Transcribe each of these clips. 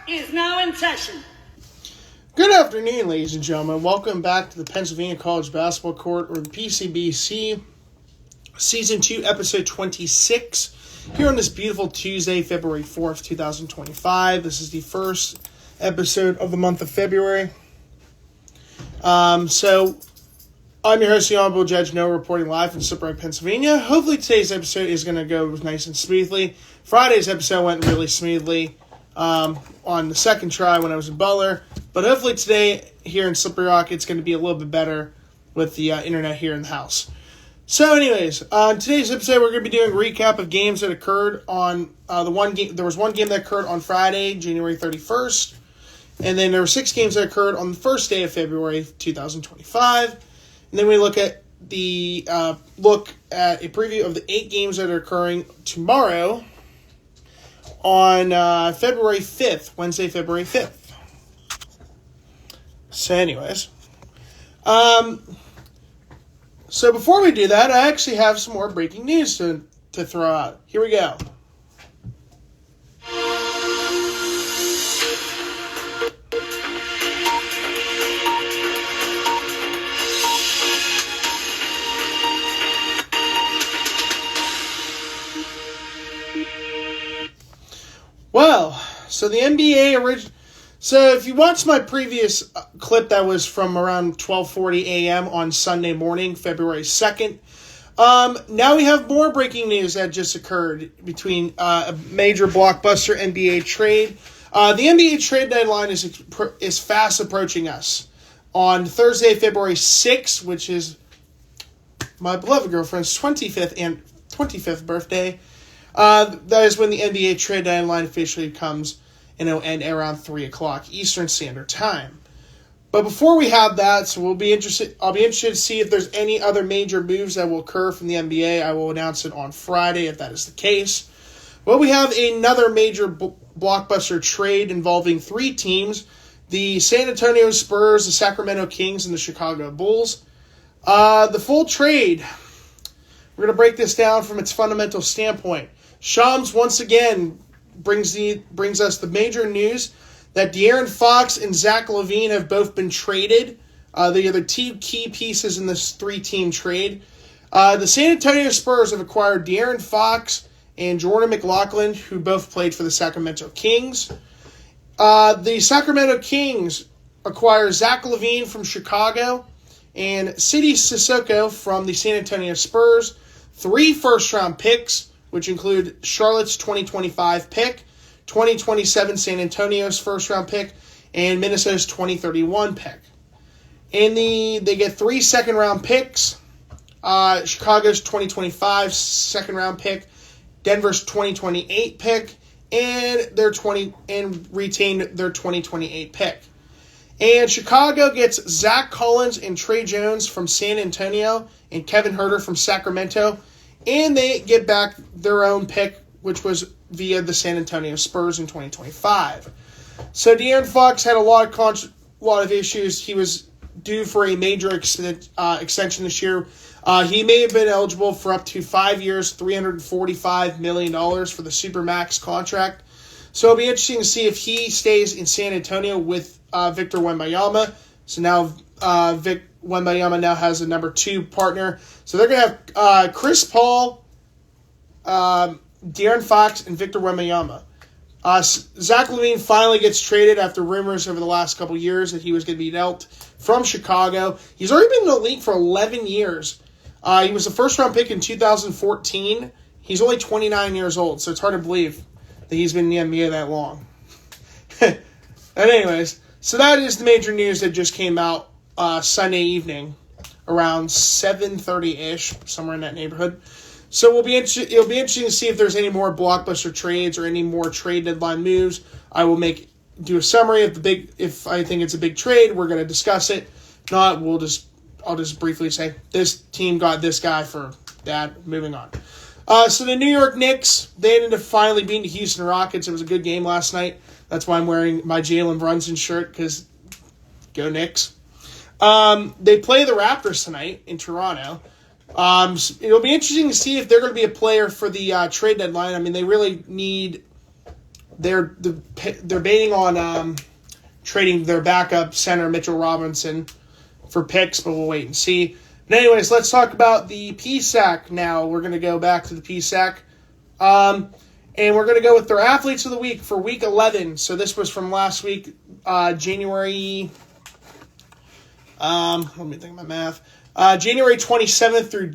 is now in session. Good afternoon, ladies and gentlemen. Welcome back to the Pennsylvania College Basketball Court, or PCBC, Season 2, Episode 26, here on this beautiful Tuesday, February 4th, 2025. This is the first episode of the month of February. So, I'm your host, the Honorable Judge Noah, reporting live from Slippery, Pennsylvania. Hopefully today's episode is going to go nice and smoothly. Friday's episode went really smoothly on the second try when I was in Butler. But hopefully today, here in Slippery Rock, it's going to be a little bit better with the internet here in the house. So anyways, on today's episode, we're going to be doing a recap of games that occurred on the one game. There was one game that occurred on Friday, January 31st. And then there were 6 games that occurred on the first day of February 2025. And then we look at a preview of the 8 games that are occurring tomorrow on February 5th, Wednesday, February 5th. So anyways, so before we do that, I actually have some more breaking news to throw out. Here we go. Well, so the NBA So if you watched my previous clip that was from around 12:40 a.m. on Sunday morning, February 2nd, now we have more breaking news that just occurred between a major blockbuster NBA trade. The NBA trade deadline is fast approaching us. On Thursday, February 6th, which is my beloved girlfriend's 25th birthday, that is when the NBA trade deadline officially comes, and it'll end around 3 o'clock Eastern Standard Time. But before we have that, so I'll be interested to see if there's any other major moves that will occur from the NBA. I will announce it on Friday if that is the case. Well, we have another major blockbuster trade involving 3 teams: the San Antonio Spurs, the Sacramento Kings, and the Chicago Bulls. The full trade, we're going to break this down from its fundamental standpoint. Shams once again brings us the major news that De'Aaron Fox and Zach LaVine have both been traded. They are the 2 key pieces in this 3-team trade. The San Antonio Spurs have acquired De'Aaron Fox and Jordan McLaughlin, who both played for the Sacramento Kings. The Sacramento Kings acquire Zach LaVine from Chicago and Sidy Cissoko from the San Antonio Spurs. 3 first-round picks, which include Charlotte's 2025 pick, 2027 San Antonio's first-round pick, and Minnesota's 2031 pick. And they get 3 second-round picks, Chicago's 2025 second-round pick, Denver's 2028 pick, and retain their 2028 pick. And Chicago gets Zach Collins and Trey Jones from San Antonio and Kevin Huerter from Sacramento. And they get back their own pick, which was via the San Antonio Spurs in 2025. So De'Aaron Fox had a lot of issues. He was due for a major extension this year. He may have been eligible for up to 5 years, $345 million for the Supermax contract. So it'll be interesting to see if he stays in San Antonio with Victor Wembanyama. So now Wembanyama now has a number 2 partner. So they're going to have Chris Paul, De'Aaron Fox, and Victor Wembanyama. Zach LaVine finally gets traded after rumors over the last couple years that he was going to be dealt from Chicago. He's already been in the league for 11 years. He was a first-round pick in 2014. He's only 29 years old, so it's hard to believe that he's been in the NBA that long. And anyways, so that is the major news that just came out Sunday evening around 7:30-ish, somewhere in that neighborhood. So it'll be interesting to see if there's any more blockbuster trades or any more trade deadline moves. I will do a summary of if I think it's a big trade, we're going to discuss it. If not, I'll just briefly say this team got this guy for that. Moving on. So the New York Knicks, they ended up finally beating the Houston Rockets. It was a good game last night. That's why I'm wearing my Jalen Brunson shirt, because go Knicks. They play the Raptors tonight in Toronto. It'll be interesting to see if they're going to be a player for the trade deadline. I mean, they really need they're debating on trading their backup center Mitchell Robinson for picks, but we'll wait and see. But anyways, let's talk about the PSAC now. We're going to go back to the PSAC. And we're going to go with their athletes of the week for week 11. So this was from last week, January. Let me think of my math. January 27th through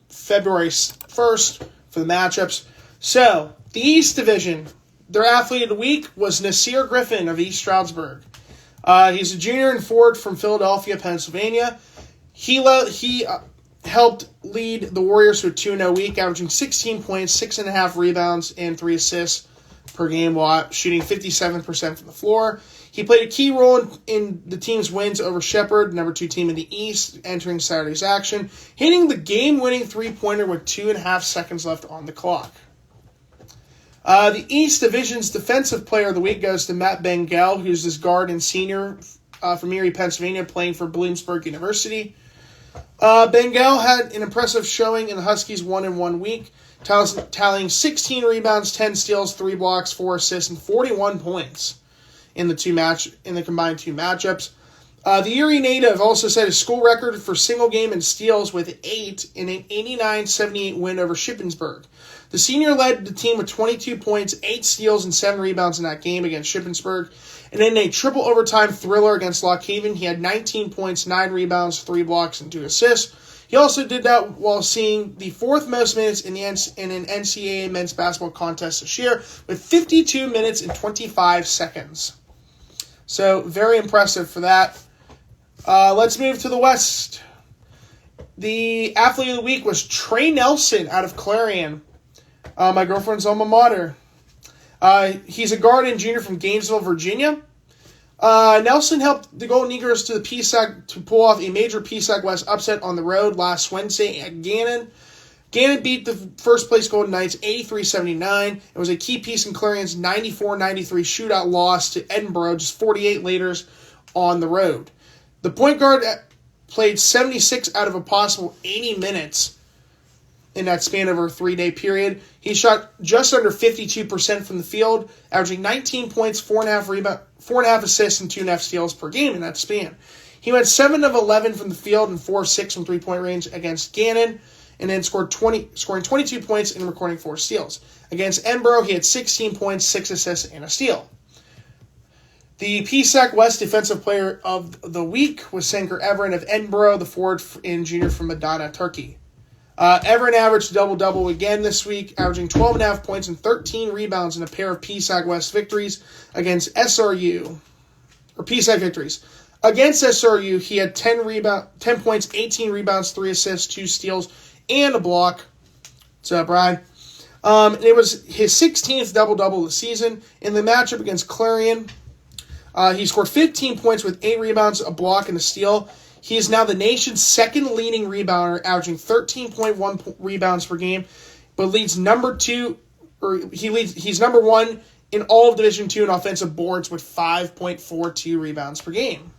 February 1st for the matchups. So the East Division, their athlete of the week was Nasir Griffin of East Stroudsburg. He's a junior and forward from Philadelphia, Pennsylvania. He helped lead the Warriors to a 2-0 week, averaging 16 points, 6.5 rebounds, and 3 assists per game while shooting 57% from the floor. He played a key role in the team's wins over Shepherd, number 2 team in the East, entering Saturday's action, hitting the game-winning three-pointer with 2.5 seconds left on the clock. The East Division's Defensive Player of the Week goes to Matt Bengal, who's this guard and senior from Erie, Pennsylvania, playing for Bloomsburg University. Bengal had an impressive showing in the Huskies' 1-1 week, tallying 16 rebounds, 10 steals, 3 blocks, 4 assists, and 41 points in the combined 2 matchups. The Erie native also set a school record for single game and steals with 8 in an 89-78 win over Shippensburg. The senior led the team with 22 points, 8 steals, and 7 rebounds in that game against Shippensburg. And in a triple overtime thriller against Lock Haven, he had 19 points, 9 rebounds, 3 blocks, and 2 assists. He also did that while seeing the 4th most minutes in an NCAA men's basketball contest this year with 52 minutes and 25 seconds. So, very impressive for that. Let's move to the West. The athlete of the week was Trey Nelson out of Clarion, my girlfriend's alma mater. He's a guard and junior from Gainesville, Virginia. Nelson helped the Golden Eagles to the PSAC to pull off a major PSAC West upset on the road last Wednesday at Gannon. Gannon beat the first-place Golden Knights 83-79. It was a key piece in Clarion's 94-93 shootout loss to Edinburgh just 48 later on the road. The point guard played 76 out of a possible 80 minutes in that span over a 3-day period. He shot just under 52% from the field, averaging 19 points, 4.5 assists, and 2.5 steals per game in that span. He went 7 of 11 from the field and 4 of 6 from three-point range against Gannon, and then scoring 22 points and recording 4 steals. Against Edinburgh, he had 16 points, 6 assists, and a steal. The PSAC West Defensive Player of the Week was Sanker Everin of Edinburgh, the forward and junior from Madonna, Turkey. Everin averaged double-double again this week, averaging 12.5 points and 13 rebounds in a pair of PSAC West victories against SRU, or PSAC victories. Against SRU, he had 10 points, 18 rebounds, 3 assists, 2 steals, and a block. What's up, Brian? It was his 16th double-double of the season. In the matchup against Clarion, he scored 15 points with 8 rebounds, a block, and a steal. He is now the nation's second leading rebounder, averaging 13.1 rebounds per game, but he's number 1 in all of Division II in offensive boards with 5.42 rebounds per game.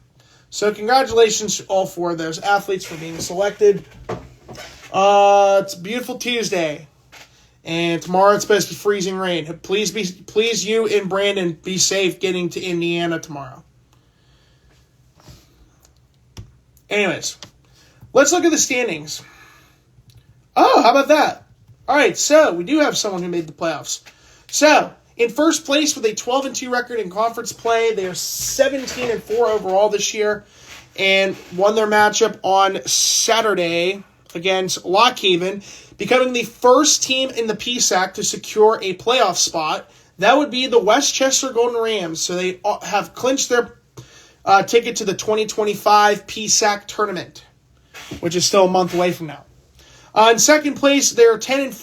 So congratulations to all 4 of those athletes for being selected. It's a beautiful Tuesday, and tomorrow it's supposed to be freezing rain. Please you and Brandon be safe getting to Indiana tomorrow. Anyways, let's look at the standings. Oh, how about that? All right, so we do have someone who made the playoffs. So, in first place with a 12-2 record in conference play, they are 17-4 overall this year, and won their matchup on Saturday against Lock Haven, becoming the first team in the PSAC to secure a playoff spot. That would be the Westchester Golden Rams. So they have clinched their ticket to the 2025 PSAC tournament, which is still a month away from now. In second place, they're 10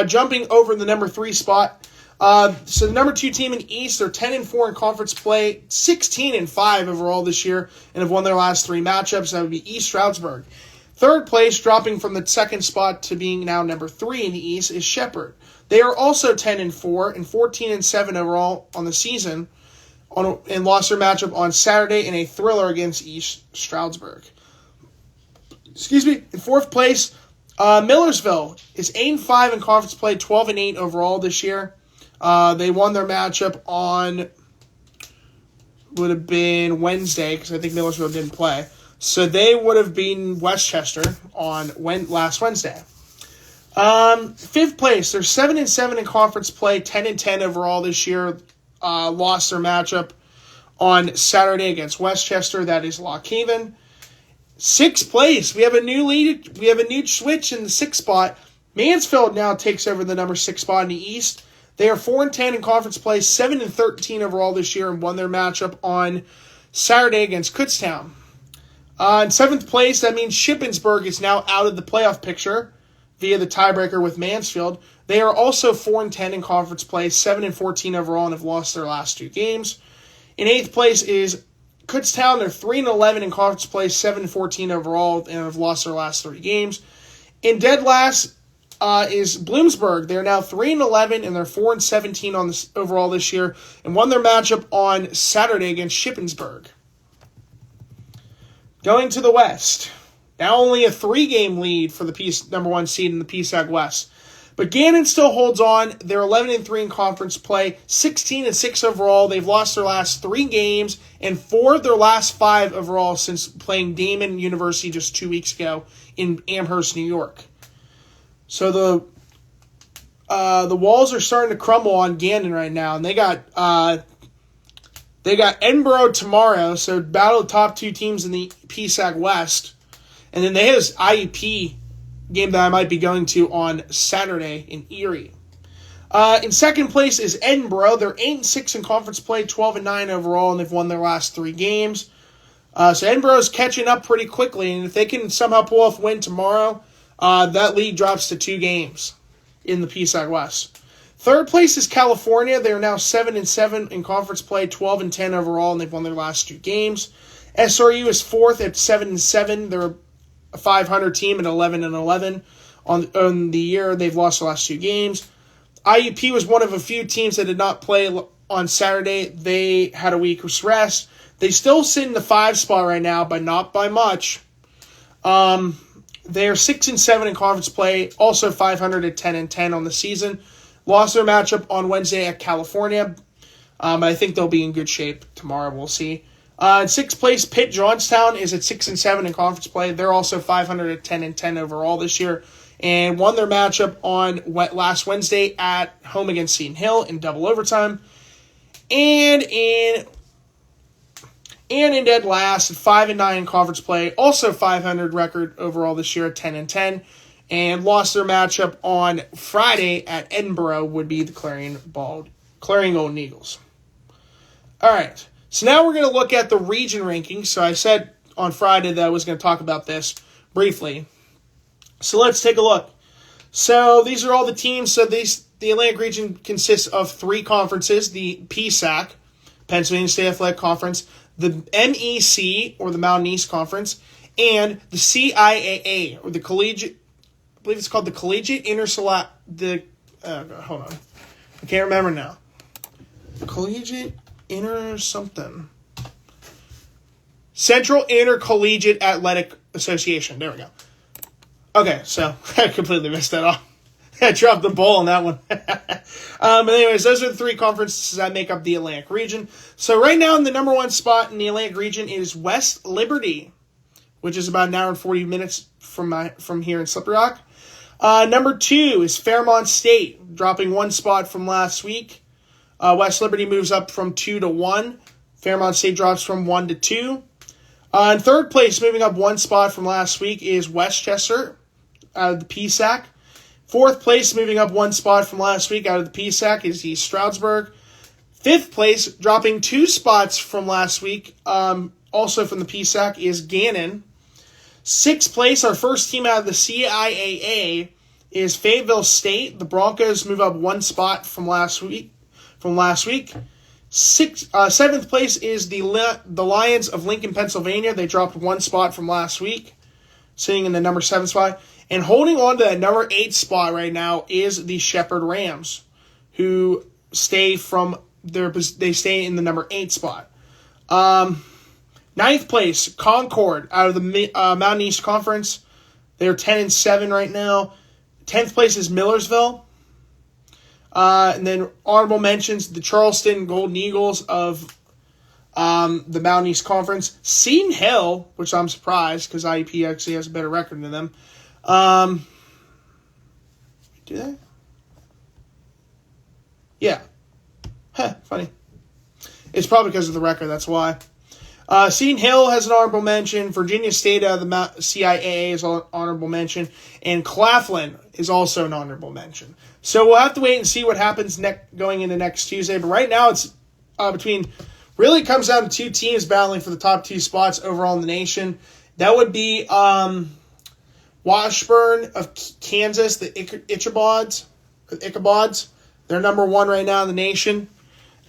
jumping over the number 3 spot. So the number 2 team in the East, they're 10-4 in conference play, 16-5 overall this year, and have won their last 3 matchups. That would be East Stroudsburg. Third place, dropping from the second spot to being now number 3 in the East, is Shepherd. They are also 10-4 and 14-7 overall on the season, and lost their matchup on Saturday in a thriller against East Stroudsburg. In fourth place, Millersville is 8-5 in conference play, 12-8 overall this year. They won their matchup on, would have been Wednesday, because I think Millersville didn't play. So they would have beaten Westchester on last Wednesday. Fifth place, they're 7-7 in conference play, 10-10 overall this year. Lost their matchup on Saturday against Westchester. That is Lock Haven. Sixth place, we have a new lead. We have a new switch in the sixth spot. Mansfield now takes over the number 6 spot in the East. They are 4-10 in conference play, 7-13 overall this year, and won their matchup on Saturday against Kutztown. In seventh place, that means Shippensburg is now out of the playoff picture via the tiebreaker with Mansfield. They are also 4-10 in conference play, 7-14 overall, and have lost their last 2 games. In eighth place is Kutztown. They're 3-11 in conference play, 7-14 overall, and have lost their last 3 games. In dead last is Bloomsburg. They're now 3-11, and they're 4-17 on this overall this year, and won their matchup on Saturday against Shippensburg. Going to the West. Now only a 3-game lead for the number 1 seed in the PSAG West. But Gannon still holds on. They're 11-3 in conference play, 16-6 overall. They've lost their last 3 games and 4 of their last 5 overall since playing Damon University just 2 weeks ago in Amherst, New York. So the walls are starting to crumble on Gannon right now, and they got Edinburgh tomorrow. So battle the top 2 teams in the PSAG West. And then they have this IUP game that I might be going to on Saturday in Erie. In second place is Edinburgh. They're 8-6 in conference play, 12-9 overall, and they've won their last 3 games. So Edinburgh's catching up pretty quickly, and if they can somehow pull off a win tomorrow, that lead drops to 2 games in the PSAG West. Third place is California. They're now 7-7 in conference play, 12-10 overall, and they've won their last 2 games. SRU is 4th at 7-7. They're a 500 team at 11-11 on the year. They've lost the last 2 games. IUP was one of a few teams that did not play on Saturday. They had a week's rest. They still sit in the 5 spot right now, but not by much. They're 6-7 in conference play, also 500 at 10-10 on the season. Lost their matchup on Wednesday at California. I think they'll be in good shape tomorrow. We'll see. In sixth place, Pitt Johnstown is at 6-7 in conference play. They're also 500 at 10-10 overall this year, and won their matchup on last Wednesday at home against Seton Hill in double overtime. And in dead last at 5-9 in conference play, also 500 record overall this year at 10-10, and lost their matchup on Friday at Edinburgh, would be the Clarion Golden Eagles. All right. So now we're going to look at the region rankings. So I said on Friday that I was going to talk about this briefly. So let's take a look. So these are all the teams. So the Atlantic region consists of 3 conferences: the PSAC, Pennsylvania State Athletic Conference, the MEC, or the Mountain East Conference, and the CIAA, or the Collegiate, I believe it's called the Collegiate hold on. I can't remember now. Collegiate something. Central Intercollegiate Athletic Association. There we go. Okay, so I completely missed that off. I dropped the ball on that one. But anyways, those are the 3 conferences that make up the Atlantic region. So right now in the number 1 spot in the Atlantic region is West Liberty, which is about an hour and 40 minutes from here in Slippery Rock. Number 2 is Fairmont State, dropping 1 spot from last week. West Liberty moves up from 2 to 1. Fairmont State drops from 1 to 2. In third place, moving up 1 spot from last week, is Westchester out of the PSAC. Fourth place, moving up 1 spot from last week out of the PSAC, is East Stroudsburg. Fifth place, dropping 2 spots from last week, also from the PSAC, is Gannon. Sixth place, our first team out of the CIAA, is Fayetteville State. The Broncos move up 1 spot from last week. Seventh place is the Lions of Lincoln, Pennsylvania. They dropped 1 spot from last week, sitting in the number 7 spot. And holding on to that number 8 spot right now is the Shepherd Rams, who stay in the number 8 spot. Ninth place, Concord out of the Mountain East Conference. They're 10-7 right now. 10th place is Millersville. And then honorable mentions, the Charleston Golden Eagles of the Mountain East Conference. Seton Hill, which I'm surprised because IEP actually has a better record than them. Do they? Yeah. Funny. It's probably because of the record, that's why. Seton Hill has an honorable mention. Virginia State out of the CIAA is an honorable mention. And Claflin is also an honorable mention. So we'll have to wait and see what happens going into next Tuesday. But right now it's really comes down to two teams battling for the top two spots overall in the nation. That would be Washburn of Kansas, the Ichabods. They're number one right now in the nation.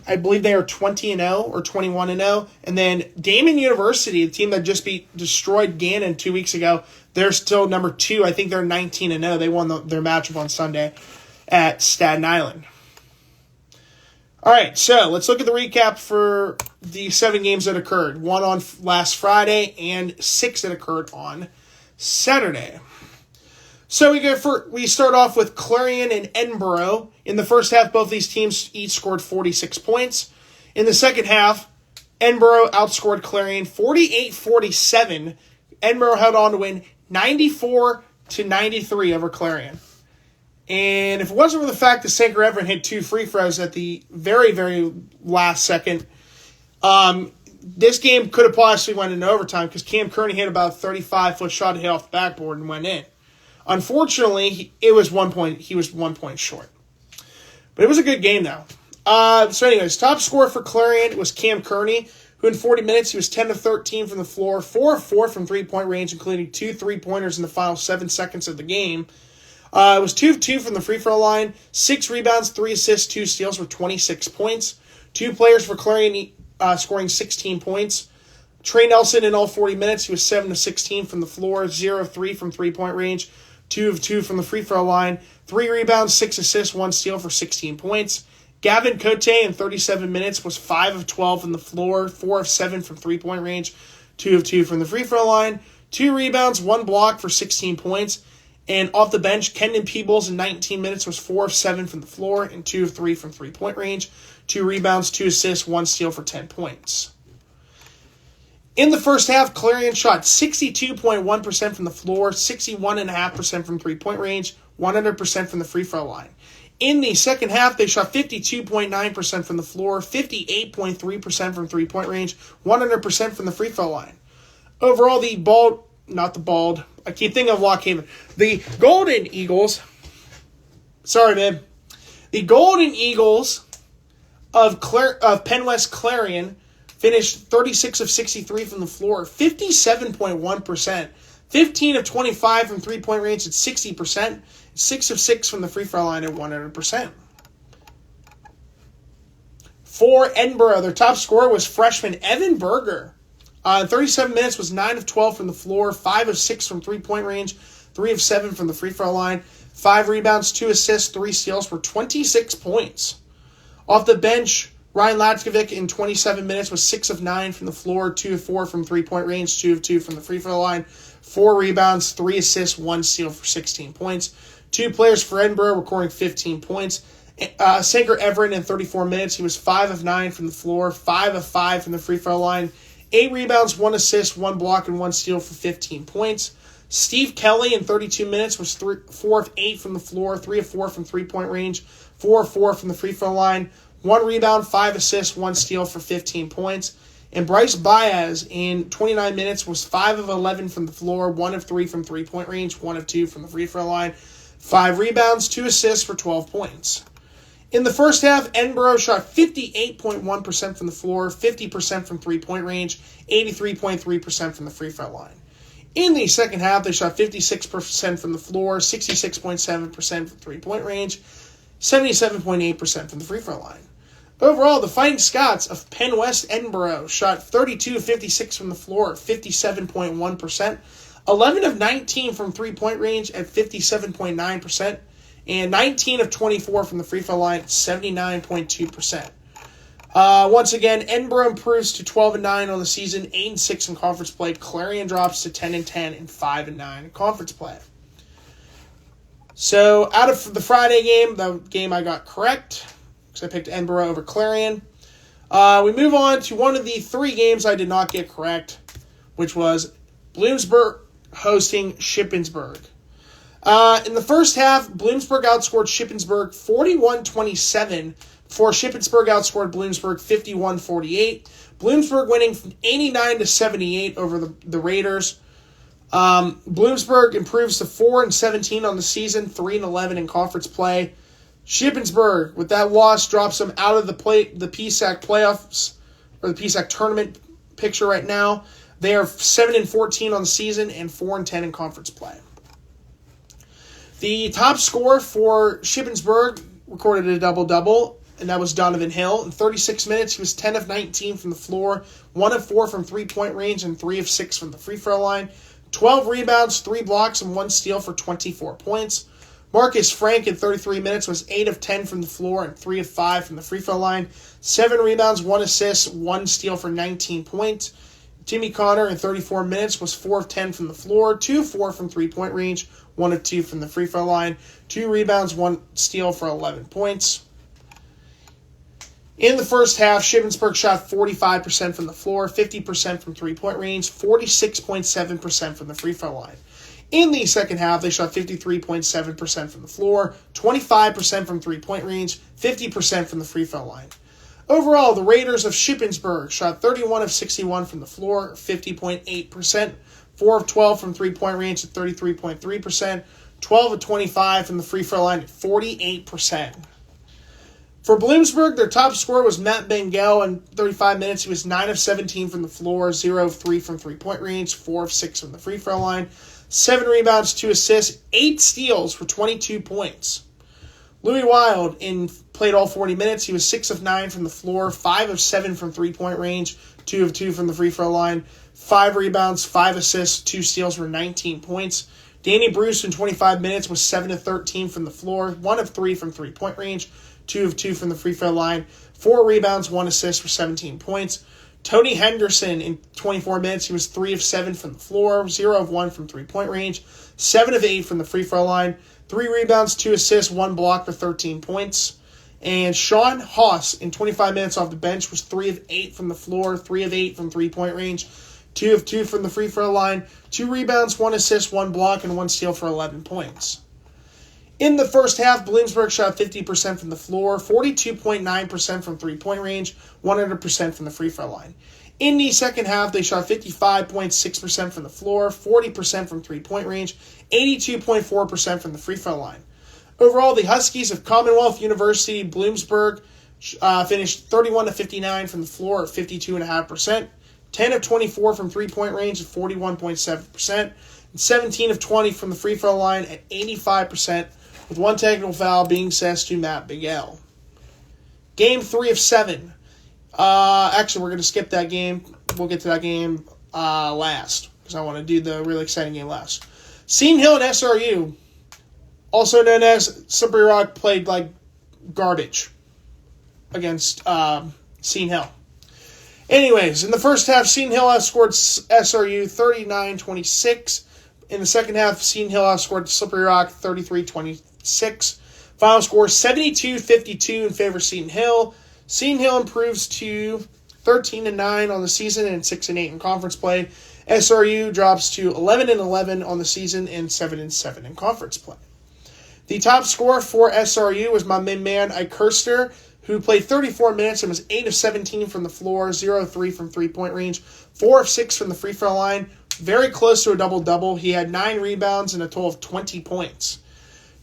I believe they are 20-0 or 21-0. And then Damon University, the team that just destroyed Gannon 2 weeks ago, they're still number two. I think they're 19-0. They won their matchup on Sunday at Staten Island. All right, so let's look at the recap for the 7 games that occurred. 1 on last Friday and 6 that occurred on Saturday. So we start off with Clarion and Edinboro. In the first half, both these teams each scored 46 points. In the second half, Edinboro outscored Clarion 48-47. Edinboro held on to win 94-93 over Clarion. And if it wasn't for the fact that Sanker Everett hit 2 free throws at the very, very last second, this game could have possibly went into overtime because Cam Kearney hit about a 35-foot shot to hit off the backboard and went in. Unfortunately, he was 1 point short. But it was a good game, though. So anyways, top scorer for Clarion was Cam Kearney, who in 40 minutes, he was 10 of 13 from the floor, 4 of 4 from three-point range, including 2 3-pointers in the final 7 seconds of the game. It was 2 of 2 from the free throw line, 6 rebounds, 3 assists, 2 steals for 26 points. 2 players for Clarion scoring 16 points. Trey Nelson in all 40 minutes, he was 7 of 16 from the floor, 0 of 3 from three-point range, 2 of 2 from the free throw line, 3 rebounds, 6 assists, 1 steal for 16 points. Gavin Cote in 37 minutes was 5 of 12 from the floor, 4 of 7 from three-point range, 2 of 2 from the free throw line, 2 rebounds, 1 block for 16 points. And off the bench, Kendon Peebles in 19 minutes was 4 of 7 from the floor and 2 of 3 from three-point range, 2 rebounds, 2 assists, 1 steal for 10 points. In the first half, Clarion shot 62.1% from the floor, 61.5% from three-point range, 100% from the free throw line. In the second half, they shot 52.9% from the floor, 58.3% from three-point range, 100% from the free throw line. Overall, the Golden Eagles, the Golden Eagles of Penn West Clarion finished 36 of 63 from the floor, 57.1%, 15 of 25 from three-point range at 60%, 6 of 6 from the free throw line at 100%. For Edinboro, their top scorer was freshman Evan Berger. In 37 minutes was 9 of 12 from the floor, 5 of 6 from three-point range, 3 of 7 from the free throw line, 5 rebounds, 2 assists, 3 steals for 26 points. Off the bench, Ryan Latkovic in 27 minutes was 6 of 9 from the floor, 2 of 4 from three-point range, 2 of 2 from the free throw line, 4 rebounds, 3 assists, 1 steal for 16 points. 2 players for Edinboro recording 15 points. Sanker Everett in 34 minutes, he was 5 of 9 from the floor, 5 of 5 from the free throw line, 8 rebounds, 1 assist, 1 block, and 1 steal for 15 points. Steve Kelly in 32 minutes was 4 of 8 from the floor, 3 of 4 from three-point range, 4 of 4 from the free throw line, 1 rebound, 5 assists, 1 steal for 15 points. And Bryce Baez in 29 minutes was 5 of 11 from the floor, 1 of 3 from three-point range, 1 of 2 from the free throw line, 5 rebounds, 2 assists for 12 points. In the first half, Edinboro shot 58.1% from the floor, 50% from three-point range, 83.3% from the free throw line. In the second half, they shot 56% from the floor, 66.7% from three-point range, 77.8% from the free throw line. Overall, the Fighting Scots of Penn West Edinboro shot 32 of 56 from the floor, 57.1%, 11 of 19 from three-point range at 57.9%, and 19 of 24 from the free throw line at 79.2%. Once again, Edinboro improves to 12-9 on the season, 8-6 in conference play. Clarion drops to 10-10 and 5-9 in conference play. So out of the Friday game, the game I got correct, because I picked Edinburgh over Clarion. We move on to one of the 3 games I did not get correct, which was Bloomsburg hosting Shippensburg. In the first half, Bloomsburg outscored Shippensburg 41-27, before Shippensburg outscored Bloomsburg 51-48. Bloomsburg winning 89-78 over the Raiders. Bloomsburg improves to 4-17 on the season, 3-11 in conference play. Shippensburg, with that loss, drops them out of the PSAC playoffs, or the PSAC tournament picture right now. They are 7-14 on the season and 4-10 in conference play. The top scorer for Shippensburg recorded a double-double, and that was Donovan Hill. In 36 minutes, he was 10 of 19 from the floor, 1 of 4 from three-point range, and 3 of 6 from the free-throw line. 12 rebounds, 3 blocks, and 1 steal for 24 points. Marcus Frank in 33 minutes was 8 of 10 from the floor and 3 of 5 from the free-throw line. 7 rebounds, 1 assist, 1 steal for 19 points. Timmy Connor in 34 minutes was 4 of 10 from the floor, 2 of 4 from three-point range, 1 of 2 from the free-throw line. 2 rebounds, 1 steal for 11 points. In the first half, Shippensburg shot 45% from the floor, 50% from three-point range, 46.7% from the free-throw line. In the second half, they shot 53.7% from the floor, 25% from three-point range, 50% from the free-throw line. Overall, the Raiders of Shippensburg shot 31 of 61 from the floor, 50.8%, 4 of 12 from three-point range at 33.3%, 12 of 25 from the free-throw line at 48%. For Bloomsburg, their top scorer was Matt Bengal in 35 minutes. He was 9 of 17 from the floor, 0 of 3 from three-point range, 4 of 6 from the free-throw line, 7 rebounds, 2 assists, 8 steals for 22 points. Louis Wild played all 40 minutes. He was 6 of 9 from the floor, 5 of 7 from three-point range, 2 of 2 from the free-throw line, 5 rebounds, 5 assists, 2 steals for 19 points. Danny Bruce in 25 minutes was 7 of 13 from the floor, 1 of 3 from three-point range, 2 of 2 from the free-throw line, 4 rebounds, 1 assist for 17 points. Tony Henderson in 24 minutes, he was 3 of 7 from the floor, 0 of 1 from three-point range, 7 of 8 from the free-throw line, 3 rebounds, 2 assists, 1 block for 13 points. And Sean Haas in 25 minutes off the bench was 3 of 8 from the floor, 3 of 8 from three-point range, 2 of 2 from the free-throw line, 2 rebounds, 1 assist, 1 block, and 1 steal for 11 points. In the first half, Bloomsburg shot 50% from the floor, 42.9% from three-point range, 100% from the free-throw line. In the second half, they shot 55.6% from the floor, 40% from three-point range, 82.4% from the free-throw line. Overall, the Huskies of Commonwealth University Bloomsburg finished 31 of 59 from the floor at 52.5%, 10 of 24 from three-point range at 41.7%, and 17 of 20 from the free-throw line at 85%, with 1 technical foul being assessed to Matt Bigel. Game 3 of 7. Actually, we're going to skip that game. We'll get to that game last, because I want to do the really exciting game last. Seton Hill and SRU, also known as Slippery Rock, played like garbage against Seton Hill. Anyways, in the first half, Seton Hill outscored SRU 39-26. In the second half, Seton Hill outscored Slippery Rock 33-26. Final score 72-52 in favor of Seton Hill. Seton Hill improves to 13-9 on the season and 6-8 in conference play. SRU drops to 11-11 on the season and 7-7 in conference play. The top scorer for SRU was my main man, Ike Kirster, who played 34 minutes and was 8 of 17 from the floor, 0 of 3 from three-point range, 4 of 6 from the free throw line. Very close to a double-double. He had 9 rebounds and a total of 20 points.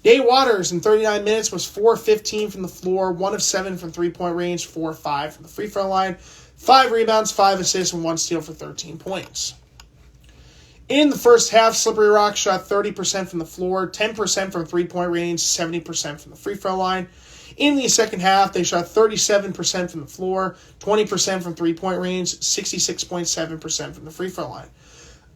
Day Waters in 39 minutes was 4 of 15 from the floor, 1 of 7 from three-point range, 4 of 5 from the free throw line, 5 rebounds, 5 assists, and 1 steal for 13 points. In the first half, Slippery Rock shot 30% from the floor, 10% from three-point range, 70% from the free throw line. In the second half, they shot 37% from the floor, 20% from three-point range, 66.7% from the free throw line.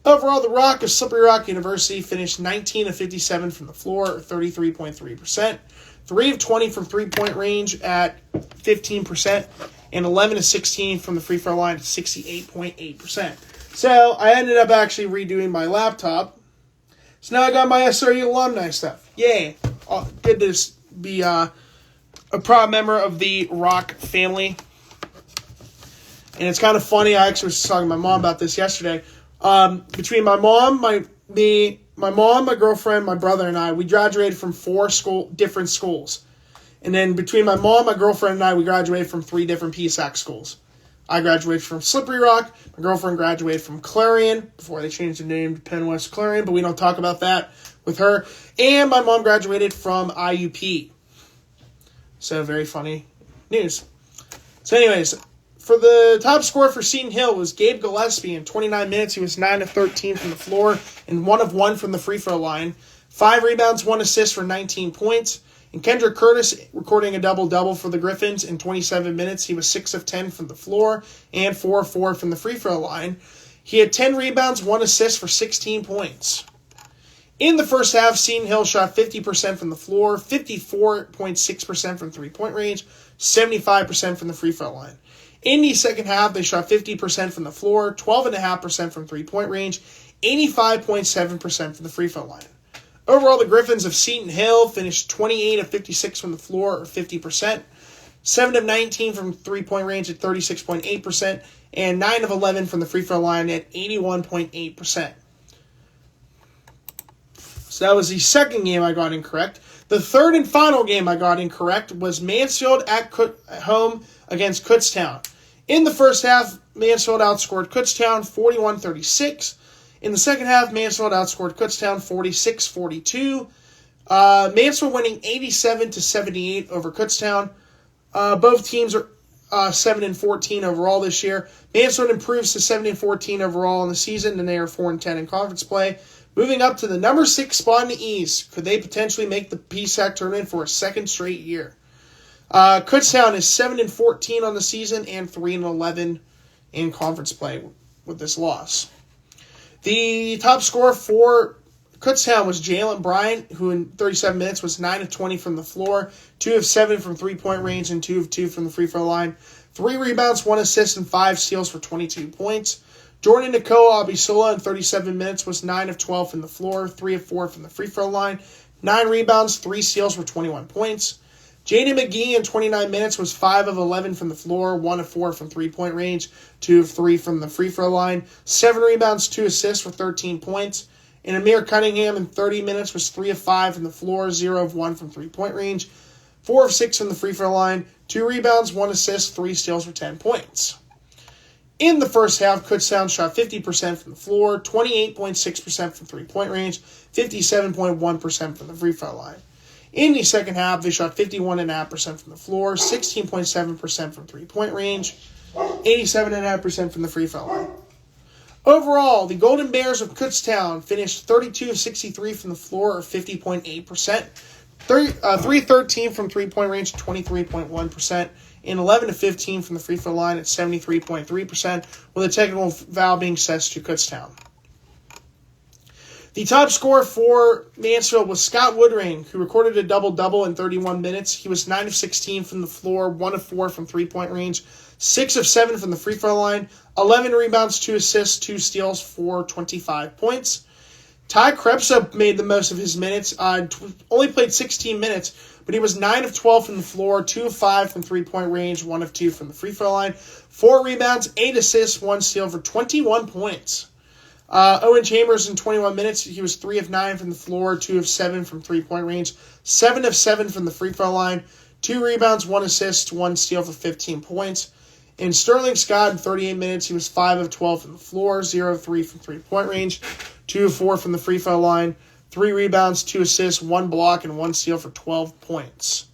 Overall, the Rock of Slippery Rock University finished 19 of 57 from the floor, or 33.3%, 3 of 20 from three-point range at 15%, and 11 of 16 from the free throw line at 68.8%. So I ended up actually redoing my laptop. So now I got my SRU alumni stuff. Yay. good to be a proud member of the Rock family. And it's kind of funny. I actually was talking to my mom about this yesterday. Between my mom, my girlfriend, my brother, and I, we graduated from 4 different schools. And then between my mom, my girlfriend, and I, we graduated from 3 different PSAC schools. I graduated from Slippery Rock. My girlfriend graduated from Clarion before they changed the name to Penn West Clarion, but we don't talk about that with her. And my mom graduated from IUP. So very funny news. So anyways, for the top scorer for Seton Hill was Gabe Gillespie. In 29 minutes, he was 9 of 13 from the floor and 1 of 1 from the free throw line. 5 rebounds, 1 assist for 19 points. And Kendrick Curtis recording a double-double for the Griffins. In 27 minutes, he was 6 of 10 from the floor and 4 of 4 from the free throw line. He had 10 rebounds, 1 assist for 16 points. In the first half, Seton Hill shot 50% from the floor, 54.6% from three-point range, 75% from the free throw line. In the second half, they shot 50% from the floor, 12.5% from three-point range, 85.7% from the free throw line. Overall, the Griffins of Seton Hill finished 28 of 56 from the floor, or 50%, 7 of 19 from three-point range at 36.8%, and 9 of 11 from the free throw line at 81.8%. So that was the second game I got incorrect. The third and final game I got incorrect was Mansfield at home against Kutztown. In the first half, Mansfield outscored Kutztown 41-36. In the second half, Mansfield outscored Kutztown 46-42. Mansfield winning 87-78 over Kutztown. Both teams are 7-14 overall this year. Mansfield improves to 7-14 overall in the season, and they are 4-10 in conference play. Moving up to the number 6 spot in the East, could they potentially make the PSAC tournament for a second straight year? Kutztown is 7-14 on the season and 3-11 in conference play with this loss. The top scorer for Kutztown was Jalen Bryant, who in 37 minutes was 9 of 20 from the floor, 2 of 7 from three-point range, and 2 of 2 from the free throw line. 3 rebounds, 1 assist, and 5 steals for 22 points. Jordan Nakoa Abisola in 37 minutes was 9 of 12 from the floor, 3 of 4 from the free throw line, 9 rebounds, 3 steals for 21 points. Jaden McGee in 29 minutes was 5 of 11 from the floor, 1 of 4 from three-point range, 2 of 3 from the free throw line, 7 rebounds, 2 assists for 13 points. And Amir Cunningham in 30 minutes was 3 of 5 from the floor, 0 of 1 from three-point range, 4 of 6 from the free throw line, 2 rebounds, 1 assist, 3 steals for 10 points. In the first half, Kutztown shot 50% from the floor, 28.6% from three-point range, 57.1% from the free throw line. In the second half, they shot 51.5% from the floor, 16.7% from three-point range, 87.5% from the free throw line. Overall, the Golden Bears of Kutztown finished 32 of 63 from the floor, or 50.8%, 3-13 from three-point range, 23.1%, and 11 of 15 from the free throw line at 73.3%, with a technical foul being assessed to Kutztown. The top scorer for Mansfield was Scott Woodring, who recorded a double-double in 31 minutes. He was 9 of 16 from the floor, 1 of 4 from three-point range, 6 of 7 from the free throw line, 11 rebounds, 2 assists, 2 steals for 25 points. Ty Krepsa made the most of his minutes, only played 16 minutes, but he was 9 of 12 from the floor, 2 of 5 from three-point range, 1 of 2 from the free throw line, 4 rebounds, 8 assists, 1 steal for 21 points. Owen Chambers in 21 minutes, he was 3 of 9 from the floor, 2 of 7 from three-point range, 7 of 7 from the free throw line, 2 rebounds, 1 assist, 1 steal for 15 points. And Sterling Scott in 38 minutes, he was 5 of 12 from the floor, 0 of 3 from three-point range, 2 of 4 from the free throw line, 3 rebounds, 2 assists, 1 block, and 1 steal for 12 points.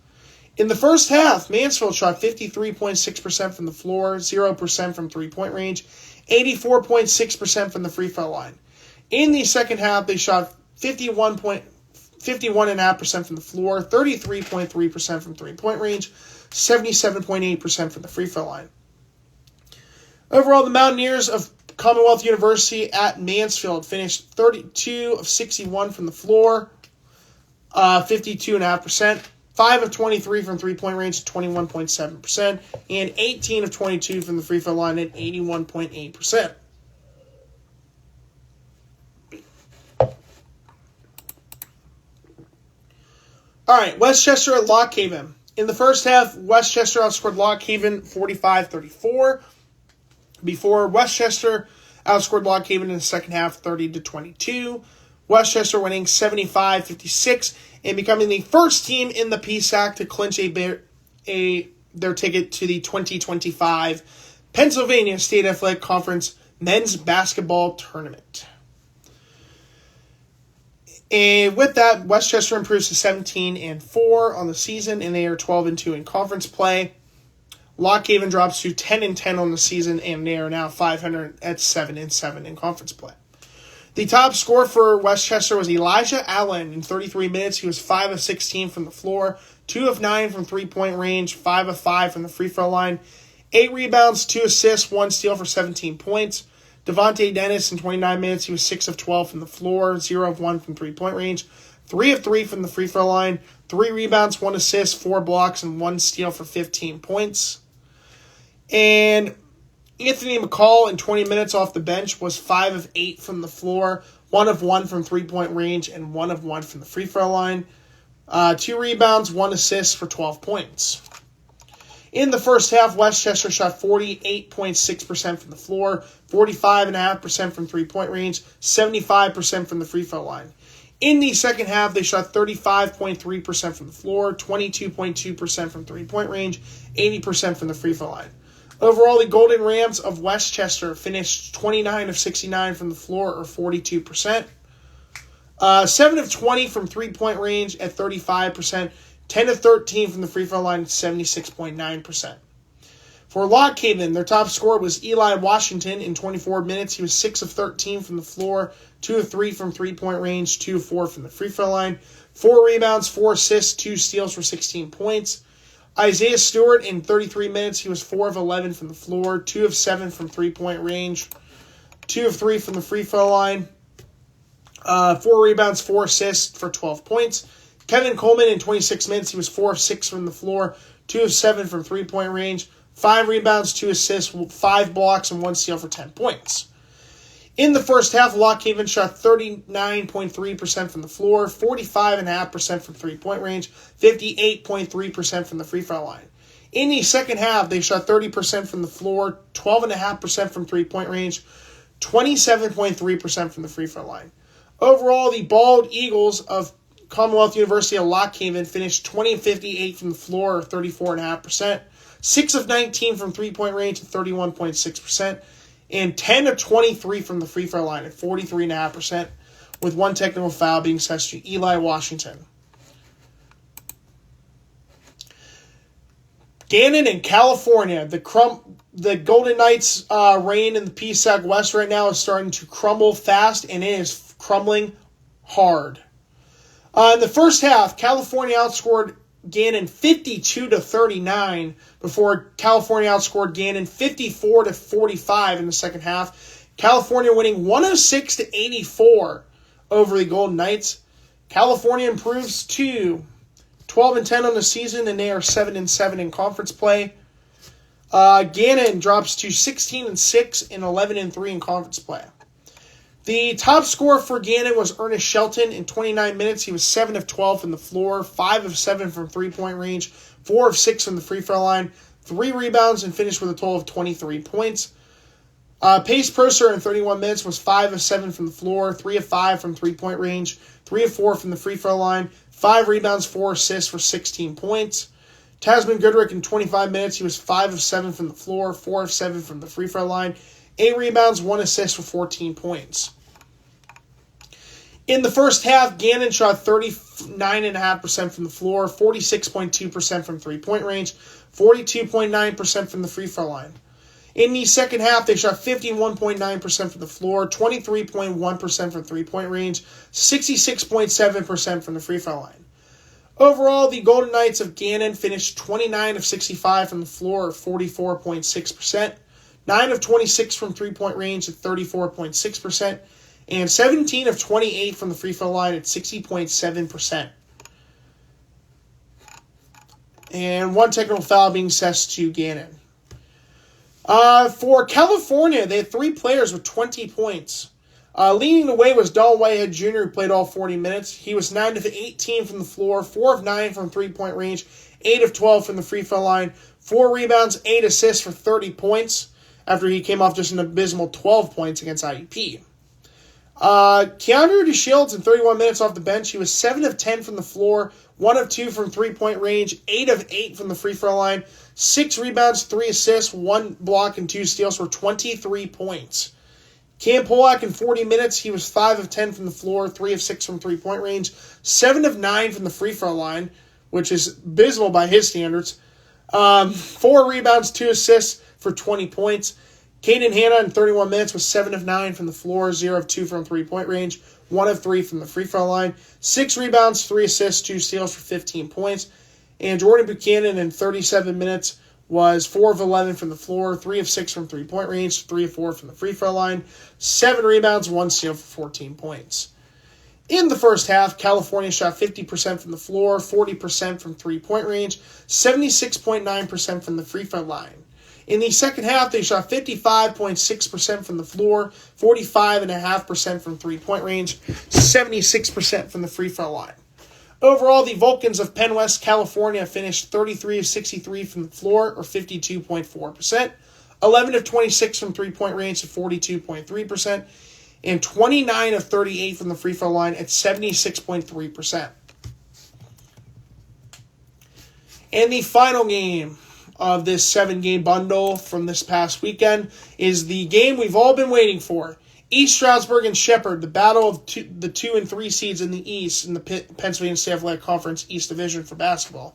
In the first half, Mansfield shot 53.6% from the floor, 0% from three-point range, 84.6% from the free throw line. In the second half, they shot 51.5% from the floor, 33.3% from three-point range, 77.8% from the free throw line. Overall, the Mountaineers of Commonwealth University at Mansfield finished 32 of 61 from the floor, 52.5%, 5 of 23 from three-point range, 21.7%, and 18 of 22 from the free throw line at 81.8%. All right, Westchester at Lock Haven. In the first half, Westchester outscored Lock Haven 45-34. Before Westchester outscored Lock Haven in the second half 30-22. Westchester winning 75-56 and becoming the first team in the PSAC to clinch their ticket to the 2025 Pennsylvania State Athletic Conference Men's Basketball Tournament. And with that, Westchester improves to 17-4 on the season, and they are 12-2 in conference play. Lock Haven drops to 10-10 on the season, and they are now 500 at 7-7 in conference play. The top scorer for Westchester was Elijah Allen in 33 minutes. He was 5 of 16 from the floor, 2 of 9 from three-point range, 5 of 5 from the free throw line, 8 rebounds, 2 assists, 1 steal for 17 points. Devontae Dennis in 29 minutes, he was 6 of 12 from the floor, 0 of 1 from three-point range, 3 of 3 from the free throw line, 3 rebounds, 1 assist, 4 blocks, and 1 steal for 15 points. And Anthony McCall in 20 minutes off the bench was 5 of 8 from the floor, 1 of 1 from three-point range, and 1 of 1 from the free throw line. 2 rebounds, 1 assist for 12 points. In the first half, Westchester shot 48.6% from the floor, 45.5% from three-point range, 75% from the free throw line. In the second half, they shot 35.3% from the floor, 22.2% from three-point range, 80% from the free throw line. Overall, the Golden Rams of Westchester finished 29 of 69 from the floor, or 42%. 7 of 20 from three-point range at 35%. 10 of 13 from the free throw line at 76.9%. For Lock Haven, their top scorer was Eli Washington in 24 minutes. He was 6 of 13 from the floor, 2 of 3 from three-point range, 2 of 4 from the free throw line, 4 rebounds, 4 assists, 2 steals for 16 points. Isaiah Stewart in 33 minutes, he was 4 of 11 from the floor, 2 of 7 from three-point range, 2 of 3 from the free throw line, 4 rebounds, 4 assists for 12 points. Kevin Coleman in 26 minutes, he was 4 of 6 from the floor, 2 of 7 from three-point range, 5 rebounds, 2 assists, 5 blocks, and 1 steal for 10 points. In the first half, Lock Haven shot 39.3% from the floor, 45.5% from three-point range, 58.3% from the free throw line. In the second half, they shot 30% from the floor, 12.5% from three-point range, 27.3% from the free throw line. Overall, the Bald Eagles of Commonwealth University of Lock Haven finished 20 of 58 from the floor, or 34.5%, 6 of 19 from three-point range at 31.6%, and 10 of 23 from the free throw line at 43.5%, with 1 technical foul being assessed to Eli Washington. Gannon in California, the Golden Knights' reign in the PSAC West right now is starting to crumble fast, and it is crumbling hard. In the first half, California outscored Gannon 52-39 before California outscored Gannon 54-45 in the second half. California winning 106-84 over the Golden Knights. California improves to 12-10 on the season, and they are 7-7 in conference play. Gannon drops to 16-6 and 11-3 in conference play. The top scorer for Gannon was Ernest Shelton in 29 minutes. He was 7 of 12 from the floor, 5 of 7 from three-point range, 4 of 6 from the free throw line, 3 rebounds, and finished with a total of 23 points. Pace Purser in 31 minutes was 5 of 7 from the floor, 3 of 5 from three-point range, 3 of 4 from the free throw line, 5 rebounds, 4 assists for 16 points. Tasman Goodrick in 25 minutes, he was 5 of 7 from the floor, 4 of 7 from the free throw line, 8 rebounds, 1 assist for 14 points. In the first half, Gannon shot 39.5% from the floor, 46.2% from three-point range, 42.9% from the free throw line. In the second half, they shot 51.9% from the floor, 23.1% from three-point range, 66.7% from the free throw line. Overall, the Golden Knights of Gannon finished 29 of 65 from the floor, or 44.6%, 9 of 26 from three-point range at 34.6%, and 17 of 28 from the free throw line at 60.7%. And 1 technical foul being assessed to Gannon. For California, they had 3 players with 20 points. Leading the way was Dalton Whitehead Jr., who played all 40 minutes. He was 9 of 18 from the floor, 4 of 9 from three-point range, 8 of 12 from the free throw line, 4 rebounds, 8 assists for 30 points after he came off just an abysmal 12 points against IUP. Keandre DeShields in 31 minutes off the bench. He was 7 of 10 from the floor, 1 of 2 from three-point range, 8 of 8 from the free throw line, 6 rebounds, 3 assists, 1 block, and 2 steals for 23 points. Cam Polak in 40 minutes, he was 5 of 10 from the floor, 3 of 6 from three-point range, 7 of 9 from the free throw line, which is abysmal by his standards. 4 rebounds, 2 assists for 20 points. Caden Hanna in 31 minutes was 7 of 9 from the floor, 0 of 2 from three-point range, 1 of 3 from the free throw line, 6 rebounds, 3 assists, 2 steals for 15 points. And Jordan Buchanan in 37 minutes was 4 of 11 from the floor, 3 of 6 from three-point range, 3 of 4 from the free throw line, 7 rebounds, 1 steal for 14 points. In the first half, California shot 50% from the floor, 40% from three-point range, 76.9% from the free throw line. In the second half, they shot 55.6% from the floor, 45.5% from three-point range, 76% from the free throw line. Overall, the Vulcans of Penn West, California finished 33 of 63 from the floor, or 52.4%, 11 of 26 from three-point range at 42.3%, and 29 of 38 from the free throw line at 76.3%. And the final game of this 7-game bundle from this past weekend is the game we've all been waiting for. East Stroudsburg and Shepherd, the battle of the 2 and 3 seeds in the East in the Pennsylvania State Athletic Conference East Division for basketball.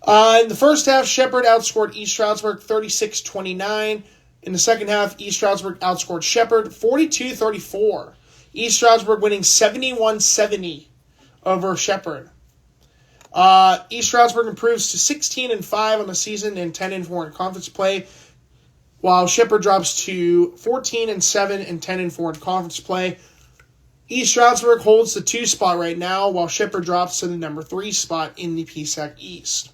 In the first half, Shepherd outscored East Stroudsburg 36-29. In the second half, East Stroudsburg outscored Shepherd 42-34. East Stroudsburg winning 71-70 over Shepherd. East Stroudsburg improves to 16-5 on the season and 10-4 in conference play, while Shepherd drops to 14-7 and 10-4 in conference play. East Stroudsburg holds the 2 spot right now, while Shepherd drops to the number 3 spot in the PSAC East.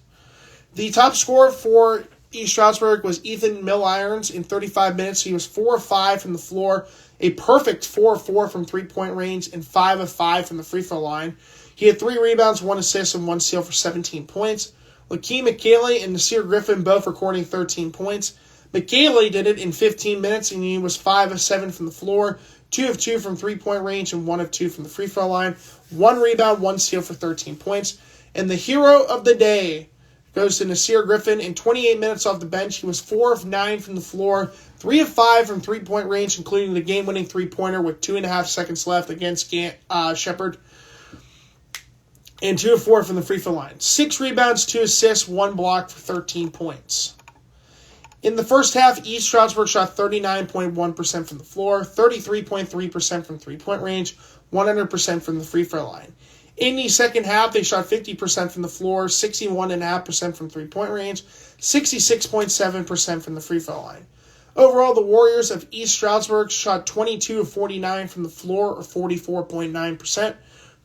The top scorer for East Stroudsburg was Ethan Mill-Irons in 35 minutes. He was 4 of 5 from the floor, a perfect 4 of 4 from three-point range, and 5 of 5 from the free throw line. He had 3 rebounds, 1 assist, and 1 steal for 17 points. Lakeem McKaylee and Nasir Griffin both recording 13 points. McKaylee did it in 15 minutes, and he was 5 of 7 from the floor, 2 of 2 from three-point range, and 1 of 2 from the free throw line. 1 rebound, 1 steal for 13 points. And the hero of the day goes to Nasir Griffin. In 28 minutes off the bench, he was 4 of 9 from the floor, 3 of 5 from three-point range, including the game-winning three-pointer with 2.5 seconds left against Shepherd, and 2 of 4 from the free throw line. 6 rebounds, 2 assists, 1 block for 13 points. In the first half, East Stroudsburg shot 39.1% from the floor, 33.3% from three-point range, 100% from the free throw line. In the second half, they shot 50% from the floor, 61.5% from three-point range, 66.7% from the free throw line. Overall, the Warriors of East Stroudsburg shot 22 of 49 from the floor, or 44.9%,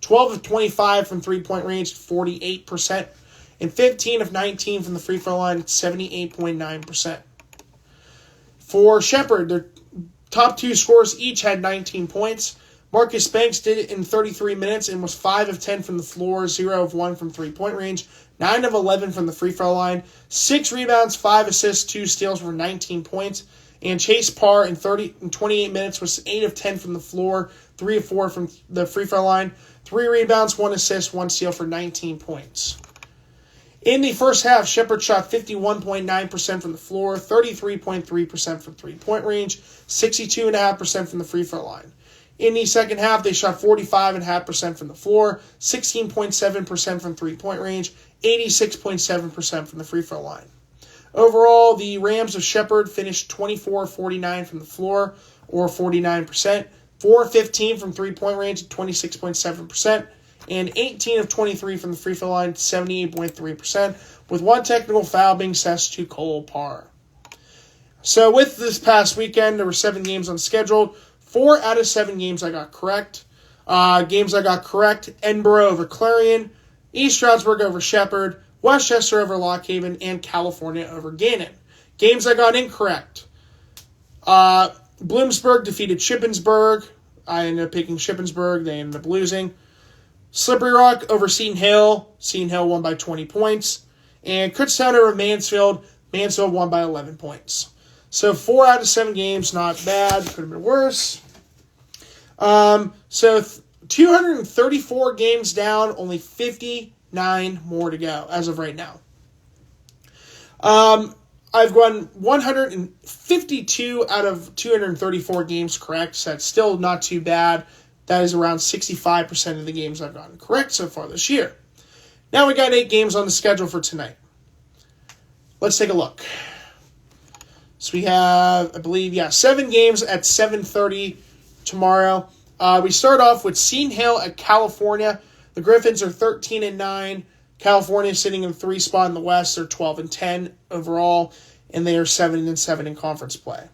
12 of 25 from three-point range, 48%, and 15 of 19 from the free throw line at 78.9%. For Shepherd, their top 2 scorers each had 19 points. Marcus Banks did it in 33 minutes and was 5 of 10 from the floor, 0 of 1 from three-point range, 9 of 11 from the free throw line, 6 rebounds, 5 assists, 2 steals for 19 points. And Chase Parr in 28 minutes was 8 of 10 from the floor, 3 of 4 from the free throw line, 3 rebounds, 1 assist, 1 steal for 19 points. In the first half, Shepherd shot 51.9% from the floor, 33.3% from three-point range, 62.5% from the free throw line. In the second half, they shot 45.5% from the floor, 16.7% from three-point range, 86.7% from the free throw line. Overall, the Rams of Shepherd finished 24-49 from the floor, or 49%, 4-15 from three-point range at 26.7%, and 18 of 23 from the free throw line, 78.3%, with 1 technical foul being assessed to Cole Parr. So with this past weekend, there were 7 games unscheduled. 4 out of 7 games I got correct. Games I got correct: Edinburgh over Clarion, East Stroudsburg over Shepherd, Westchester over Lock Haven, and California over Gannon. Games I got incorrect: Bloomsburg defeated Shippensburg, I ended up picking Shippensburg. They ended up losing. Slippery Rock over Seton Hill. Seton Hill won by 20 points. And Kutztown over Mansfield. Mansfield won by 11 points. So 4 out of 7 games, not bad. Could have been worse. 234 games down, only 59 more to go as of right now. I've won 152 out of 234 games correct, so that's still not too bad. That is around 65% of the games I've gotten correct so far this year. Now we got 8 games on the schedule for tonight. Let's take a look. So we have, I believe, 7 games at 7:30 tomorrow. We start off with Seton Hill at California. The Griffins are 13-9. California sitting in the 3 spot in the West. They're 12-10 overall, and they are 7-7 in conference play.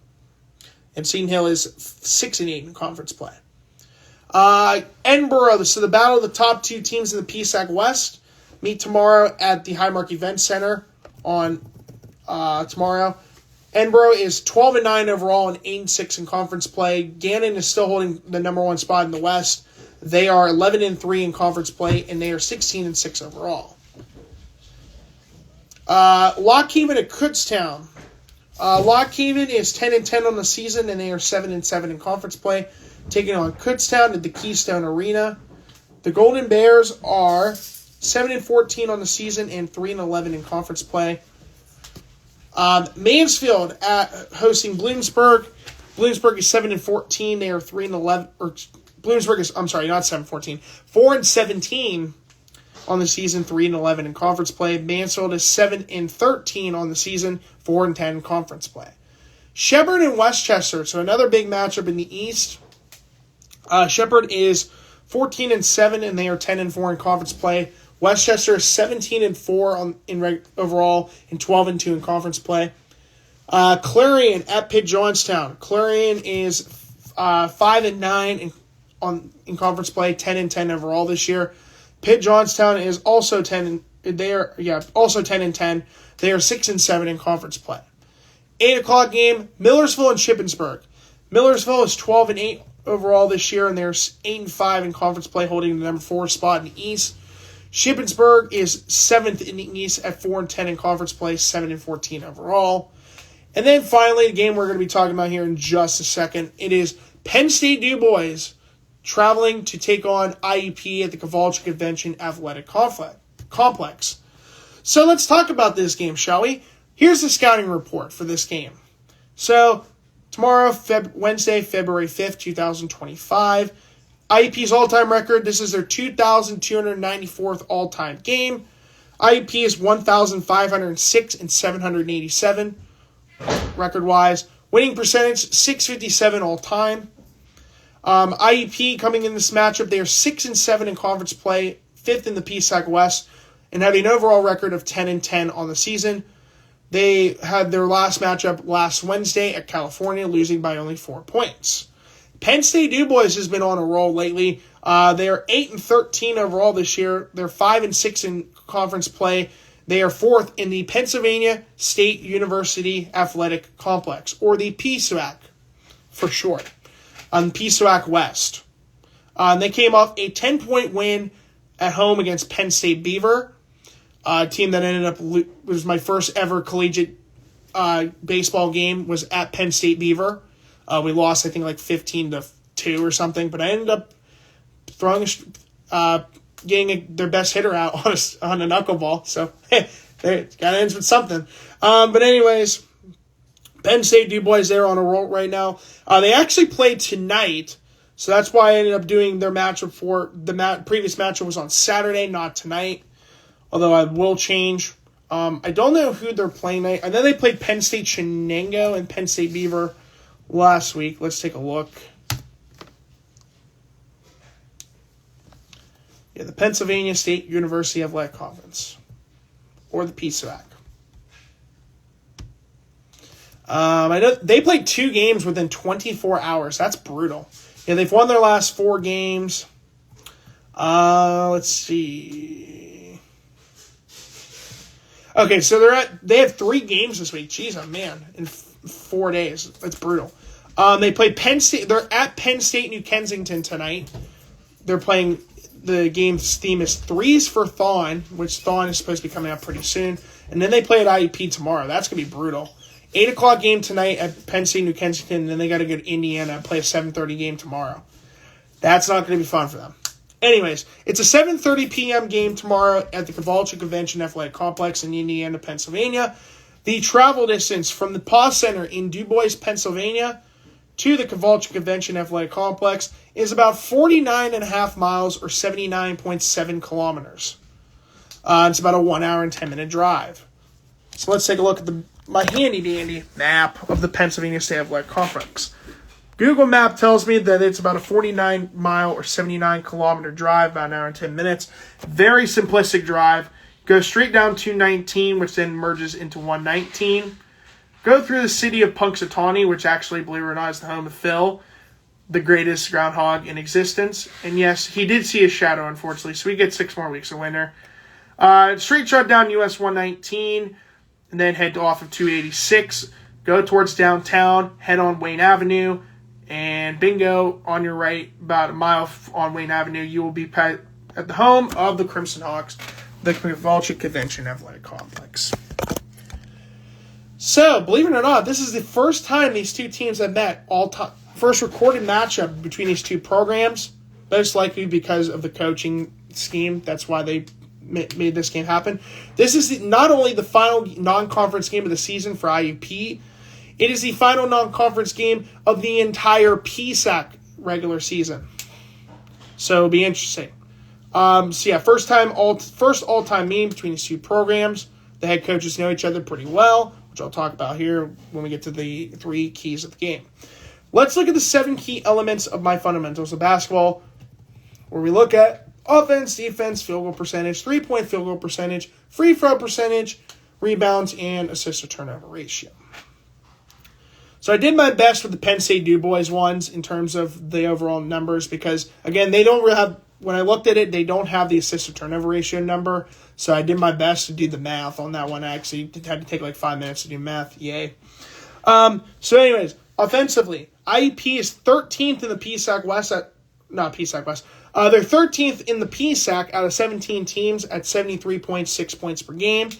And Seton Hill is 6-8 in conference play. Edinburgh, so the battle of the top 2 teams in the PSAC West meet tomorrow at the Highmark Event Center on tomorrow. Edinburgh is 12-9 overall and 8-6 in conference play. Gannon is still holding the number 1 spot in the West. They are 11-3 in conference play, and they are 16-6 overall. Lock Haven at Kutztown. Lock Haven is 10-10 on the season, and they are 7-7 in conference play, taking on Kutztown at the Keystone Arena. The Golden Bears are 7-14 on the season and 3-11 in conference play. Mansfield hosting Bloomsburg. Bloomsburg is 7-14. They are 3-11. Or Bloomsburg is, I'm sorry, not 7-14. 4-17 on the season, 3-11 in conference play. Mansfield is 7-13 on the season, 4-10 in conference play. Shepherd and Westchester, so another big matchup in the East. Shepherd is 14-7, and they are 10-4 in conference play. Westchester is 17-4 overall and 12-2 in conference play. Clarion at Pitt Johnstown. Clarion is 5-9 in conference play, 10-10 overall this year. Pitt Johnstown is also 10. They are also 10-10. They are 6-7 in conference play. 8:00 game, Millersville and Shippensburg. Millersville is 12-8 overall this year, and they're 8-5 in conference play, holding the number 4 spot in the East. Shippensburg is 7th in the East at 4-10 in conference play, 7-14 overall. And then finally, the game we're going to be talking about here in just a second. It is Penn State DuBois traveling to take on IUP at the Kowalczyk Convention Athletic Complex. So let's talk about this game, shall we? Here's the scouting report for this game. So tomorrow, Wednesday, February 5th, 2025. IUP's all-time record, this is their 2,294th all-time game. IUP is 1,506 and 787 record-wise. Winning percentage, 657 all-time. IUP coming in this matchup, they are 6-7 in conference play, 5th in the PSAC West, and have an overall record of 10-10 on the season. They had their last matchup last Wednesday at California, losing by only 4 points. Penn State DuBois has been on a roll lately. They are 8-13 overall this year. They're 5-6 in conference play. They are 4th in the Pennsylvania State University Athletic Complex, or the PSWAC for short, on PSWAC West. They came off a 10-point win at home against Penn State Beaver, a team that ended up was my first ever collegiate baseball game was at Penn State Beaver. We lost, I think, like 15-2 or something, but I ended up getting their best hitter out on a knuckleball. So, hey, it got to end with something. But anyways, Penn State DuBois, they're on a roll right now. They actually played tonight, so that's why I ended up doing their matchup for the previous matchup was on Saturday, not tonight. Although I will change. I don't know who they're playing tonight. And then they played Penn State Shenango and Penn State Beaver last week. Let's take a look. Yeah, the Pennsylvania State University Athletic Conference, or the PSWAC. I know they played 2 games within 24 hours. That's brutal. Yeah, they've won their last 4 games. Let's see. Okay, so they have 3 games this week. Jeez, oh man, in 4 days. That's brutal. They play Penn State. They're at Penn State, New Kensington tonight. They're playing. The game's theme is Threes for Thawne, which Thawne is supposed to be coming out pretty soon. And then they play at IUP tomorrow. That's going to be brutal. 8 o'clock game tonight at Penn State, New Kensington, and then they got to go to Indiana and play a 7:30 game tomorrow. That's not going to be fun for them. Anyways, it's a 7:30 p.m. game tomorrow at the Kowalczyk Convention Athletic Complex in Indiana, Pennsylvania. The travel distance from the PAW Center in DuBois, Pennsylvania, to the Kowalczyk Convention Athletic Complex is about 49.5 miles or 79.7 kilometers. It's about a 1 hour and 10 minute drive. So let's take a look at my handy-dandy map of the Pennsylvania State Athletic Complex. Google Map tells me that it's about a 49 mile or 79 kilometer drive, about an hour and 10 minutes. Very simplistic drive. Go straight down 219, which then merges into 119. Go through the city of Punxsutawney, which actually, believe it or not, is the home of Phil, the greatest groundhog in existence. And yes, he did see a shadow, unfortunately, so we get 6 more weeks of winter. Straight shot down US 119, and then head off of 286. Go towards downtown, head on Wayne Avenue, and bingo, on your right, about a mile on Wayne Avenue, you will be at the home of the Crimson Hawks, the Kowalczyk Convention Athletic Complex. So, believe it or not, this is the first time these two teams have met all time. First recorded matchup between these two programs, most likely because of the coaching scheme. That's why they made this game happen. This is not only the final non-conference game of the season for IUP, it is the final non-conference game of the entire PSAC regular season. So it'll be interesting. First all-time meeting between these two programs. The head coaches know each other pretty well, which I'll talk about here when we get to the 3 keys of the game. Let's look at the 7 key elements of my fundamentals of basketball, where we look at offense, defense, field goal percentage, 3-point field goal percentage, free throw percentage, rebounds, and assist to turnover ratio. So I did my best with the Penn State DuBois ones in terms of the overall numbers because, again, they don't really have, when I looked at it, they don't have the assist to turnover ratio number. So I did my best to do the math on that one. I actually had to take like 5 minutes to do math. Yay. So anyways, offensively, IUP is 13th in the PSAC West they're 13th in the PSAC out of 17 teams at 73.6 points per game.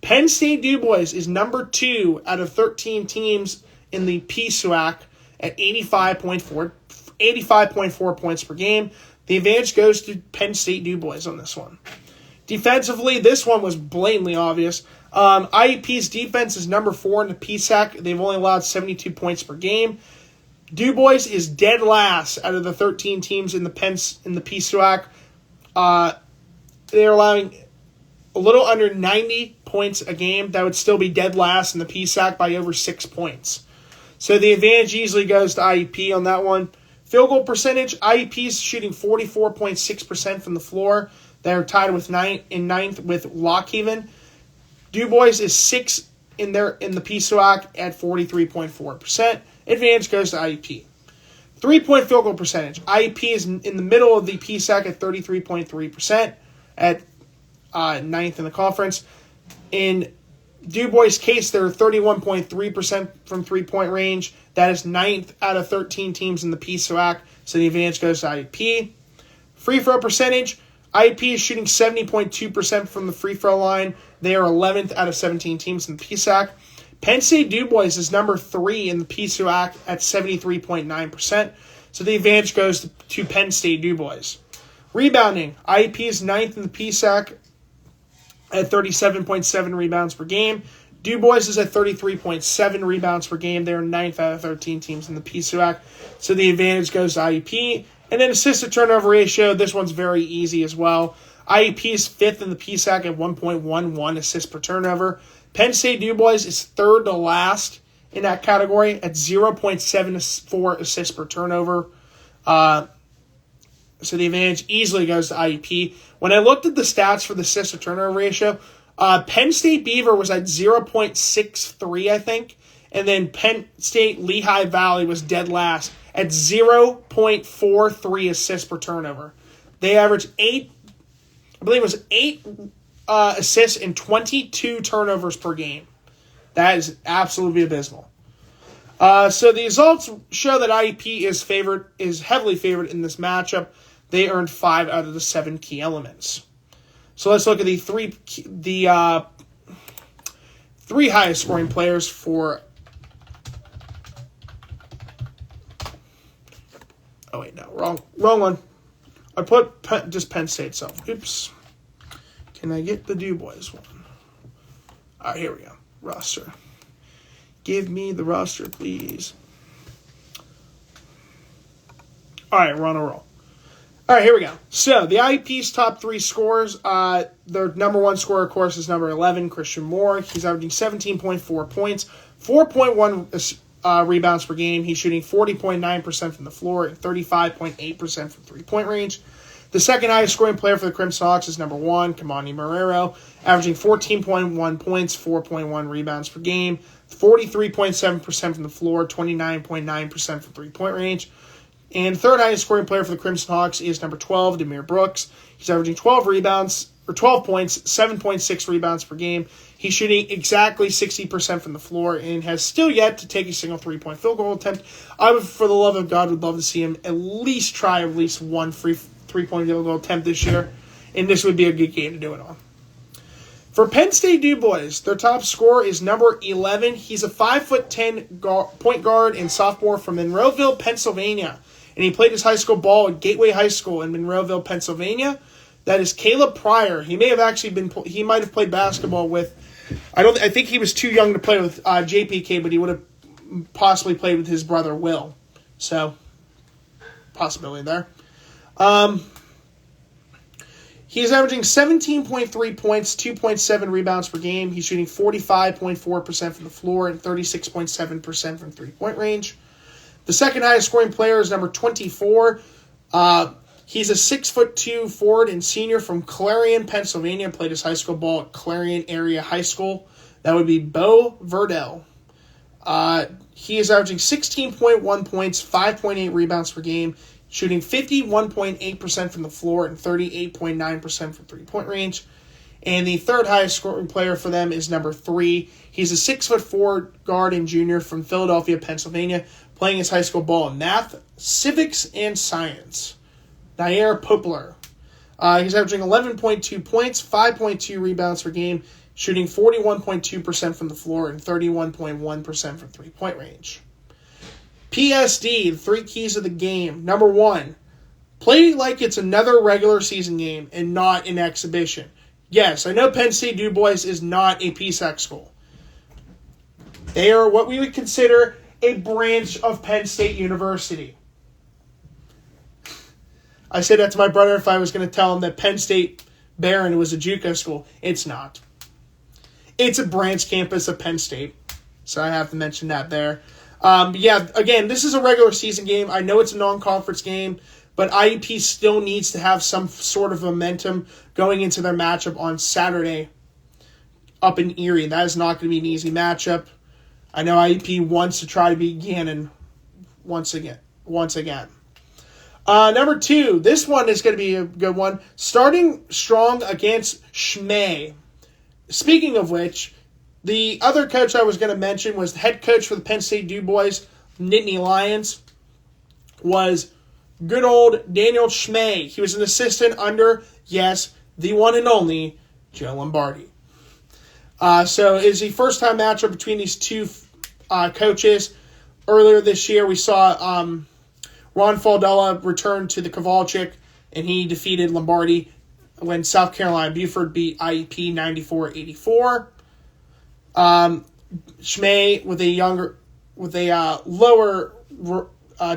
Penn State DuBois is number 2 out of 13 teams in the PSAC at 85.4 points per game. The advantage goes to Penn State DuBois on this one. Defensively, this one was blatantly obvious. IUP's defense is number 4 in the PSAC. They've only allowed 72 points per game. DuBois is dead last out of the 13 teams in the PSAC. They're allowing a little under 90 points a game. That would still be dead last in the PSAC by over 6 points. So the advantage easily goes to IUP on that one. Field goal percentage, IUP is shooting 44.6% from the floor. They're tied with ninth with Lockhaven. DuBois is 6th in the PSAC at 43.4%. Advantage goes to IUP. 3-point field goal percentage. IUP is in the middle of the PSAC at 33.3% at 9th in the conference. In DuBois' case, they're 31.3% from 3-point range. That is 9th out of 13 teams in the PSAC, so the advantage goes to IUP. Free throw percentage. IUP is shooting 70.2% from the free throw line. They are 11th out of 17 teams in the PSAC. Penn State DuBois is number 3 in the PSAC at 73.9%, so the advantage goes to Penn State DuBois. Rebounding. IUP is 9th in the PSAC at 37.7 rebounds per game. DuBois is at 33.7 rebounds per game. They're 9th out of 13 teams in the PSAC, so the advantage goes to IUP. And then assist to turnover ratio, this one's very easy as well. IUP is 5th in the PSAC at 1.11 assists per turnover. Penn State DuBois is 3rd to last in that category at 0.74 assists per turnover. So the advantage easily goes to IUP. When I looked at the stats for the assist to turnover ratio, Penn State Beaver was at 0.63, I think. And then Penn State Lehigh Valley was dead last at 0.43 assists per turnover. They averaged 8 assists and 22 turnovers per game. That is absolutely abysmal. So the results show that IEP is heavily favored in this matchup. They earned 5 out of the 7 key elements. So let's look at the three highest scoring players for. Oh wait, no, wrong one. I put just Penn State itself. Oops. Can I get the DuBois one? All right, here we go. Roster. Give me the roster, please. All right, we're on a roll. All right, here we go. So the IEP's top 3 scorers, their number 1 scorer, of course, is number 11, Christian Moore. He's averaging 17.4 points, 4.1 rebounds per game. He's shooting 40.9% from the floor and 35.8% from three-point range. The second highest scoring player for the Crimson Hawks is number 1, Kamani Marrero, averaging 14.1 points, 4.1 rebounds per game, 43.7% from the floor, 29.9% from three-point range. And third highest scoring player for the Crimson Hawks is number 12, Demir Brooks. He's averaging 12 points, 7.6 rebounds per game. He's shooting exactly 60% from the floor and has still yet to take a single three-point field goal attempt. I would, for the love of God, would love to see him at least try at least one three-point field goal attempt this year, and this would be a good game to do it on. For Penn State DuBois, their top scorer is number 11. He's a 5'10" point guard and sophomore from Monroeville, Pennsylvania. And he played his high school ball at Gateway High School in Monroeville, Pennsylvania. That is Caleb Pryor. He might have played basketball with, I think he was too young to play with JPK, but he would have possibly played with his brother Will. So, possibility there. He's averaging 17.3 points, 2.7 rebounds per game. He's shooting 45.4% from the floor and 36.7% from three-point range. The second highest scoring player is number 24. He's a 6'2" forward and senior from Clarion, Pennsylvania. Played his high school ball at Clarion Area High School. That would be Bo Verdell. He is averaging 16.1 points, 5.8 rebounds per game, shooting 51.8% from the floor and 38.9% from three-point range. And the third highest scoring player for them is number 3. He's a 6'4" guard and junior from Philadelphia, Pennsylvania, playing his high school ball in math, civics, and science. Nair Poplar. He's averaging 11.2 points, 5.2 rebounds per game, shooting 41.2% from the floor and 31.1% from three-point range. PSD, the 3 keys of the game. Number 1, play like it's another regular season game and not an exhibition. Yes, I know Penn State DuBois is not a PSAC school. They are what we would consider a branch of Penn State University. I said that to my brother if I was going to tell him that Penn State Barron was a JUCO school. It's not. It's a branch campus of Penn State. So I have to mention that there. Again, this is a regular season game. I know it's a non-conference game, but IEP still needs to have some sort of momentum going into their matchup on Saturday up in Erie. That is not going to be an easy matchup. I know IEP wants to try to beat Gannon once again. Number 2, this one is going to be a good one. Starting strong against Schmay. Speaking of which, the other coach I was going to mention was the head coach for the Penn State DuBois, Nittany Lions, was good old Daniel Schmay. He was an assistant under, yes, the one and only Joe Lombardi. So it is the first-time matchup between these two coaches. Earlier this year, we saw Ron Faldella return to the Kowalczyk, and he defeated Lombardi when South Carolina Buford beat IEP 94-84. Schmay with a lower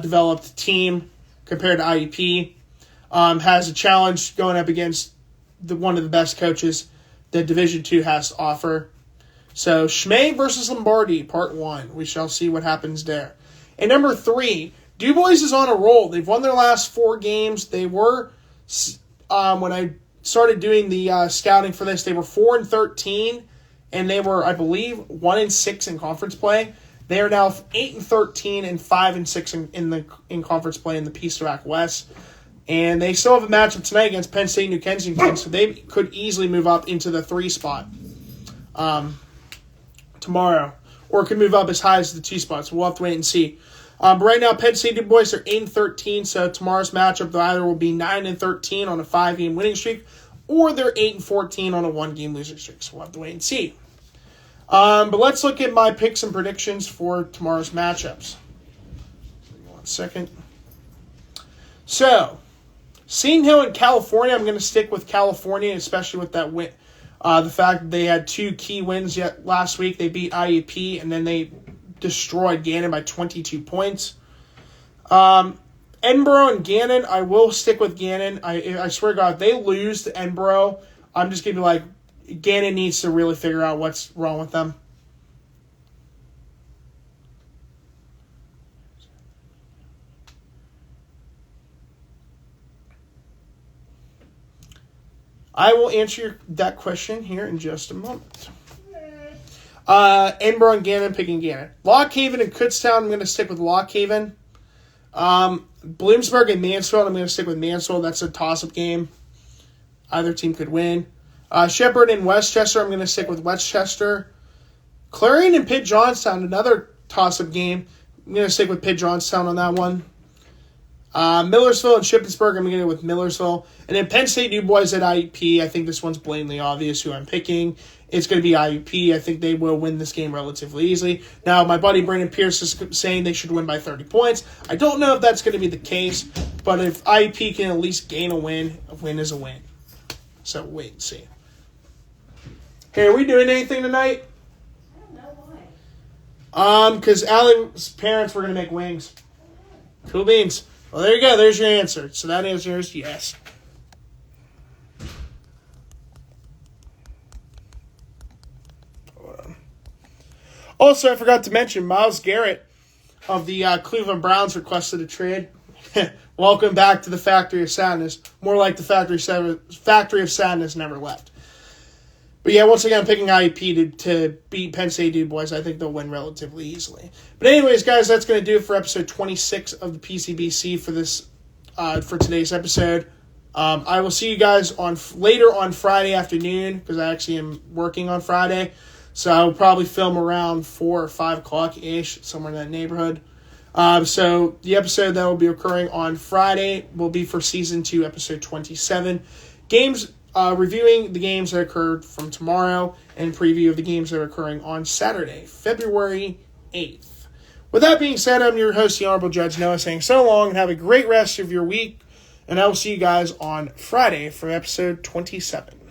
developed team compared to IEP has a challenge going up against one of the best coaches that Division II has to offer. So Schmay versus Lombardi, part 1. We shall see what happens there. And number 3, DuBois is on a roll. They've won their last 4 games. They were, when I started doing the scouting for this, they were 4-13, and they were, I believe, 1-6 in conference play. They are now 8-13 and 5-6 in conference play in the PCBC West. And they still have a matchup tonight against Penn State New Kensington, so they could easily move up into the 3 spot tomorrow. or it could move up as high as the 2 spots. We'll have to wait and see. But right now, Penn State DuBois are 8-13, so tomorrow's matchup either will be 9-13 on a 5-game winning streak, or they're 8-14 on a 1-game losing streak. So we'll have to wait and see. But let's look at my picks and predictions for tomorrow's matchups. 1 second. So, Seton Hill in California, I'm going to stick with California, especially with that win. The fact that they had 2 key wins yet last week. They beat IUP, and then they destroyed Gannon by 22 points. Edinboro and Gannon, I will stick with Gannon. I swear to God, if they lose to Edinboro, I'm just going to be like, Gannon needs to really figure out what's wrong with them. I will answer that question here in just a moment. Edinboro and Gannon, picking Gannon. Lock Haven and Kutztown, I'm going to stick with Lock Haven. Bloomsburg and Mansfield, I'm going to stick with Mansfield. That's a toss-up game. Either team could win. Shepherd and Westchester, I'm going to stick with Westchester. Clarion and Pitt Johnstown, another toss-up game. I'm going to stick with Pitt Johnstown on that one. Millersville and Shippensburg, I'm going to go with Millersville. And then Penn State DuBois at IUP. I think this one's blatantly obvious who I'm picking. It's going to be IUP. I think they will win this game relatively easily. Now, my buddy Brandon Pierce is saying they should win by 30 points. I don't know if that's going to be the case, but if IUP can at least gain a win is a win. So, wait and see. Hey, are we doing anything tonight? I don't know why. Because Allie's parents were going to make wings. Cool beans. Well, there you go. There's your answer. So that answer is yes. Also, I forgot to mention, Myles Garrett of the Cleveland Browns requested a trade. Welcome back to the Factory of Sadness. More like the Factory of Sadness never left. But yeah, once again, I'm picking IUP to beat Penn State DuBois. I think they'll win relatively easily. But anyways, guys, that's going to do it for episode 26 of the PCBC for today's episode. I will see you guys later on Friday afternoon, because I actually am working on Friday. So I will probably film around 4 or 5 o'clock-ish, somewhere in that neighborhood. So the episode that will be occurring on Friday will be for Season 2, Episode 27. Reviewing the games that occurred from tomorrow and preview of the games that are occurring on Saturday, February 8th. With that being said, I'm your host, the Honorable Judge Noah, saying so long and have a great rest of your week. And I will see you guys on Friday for episode 27.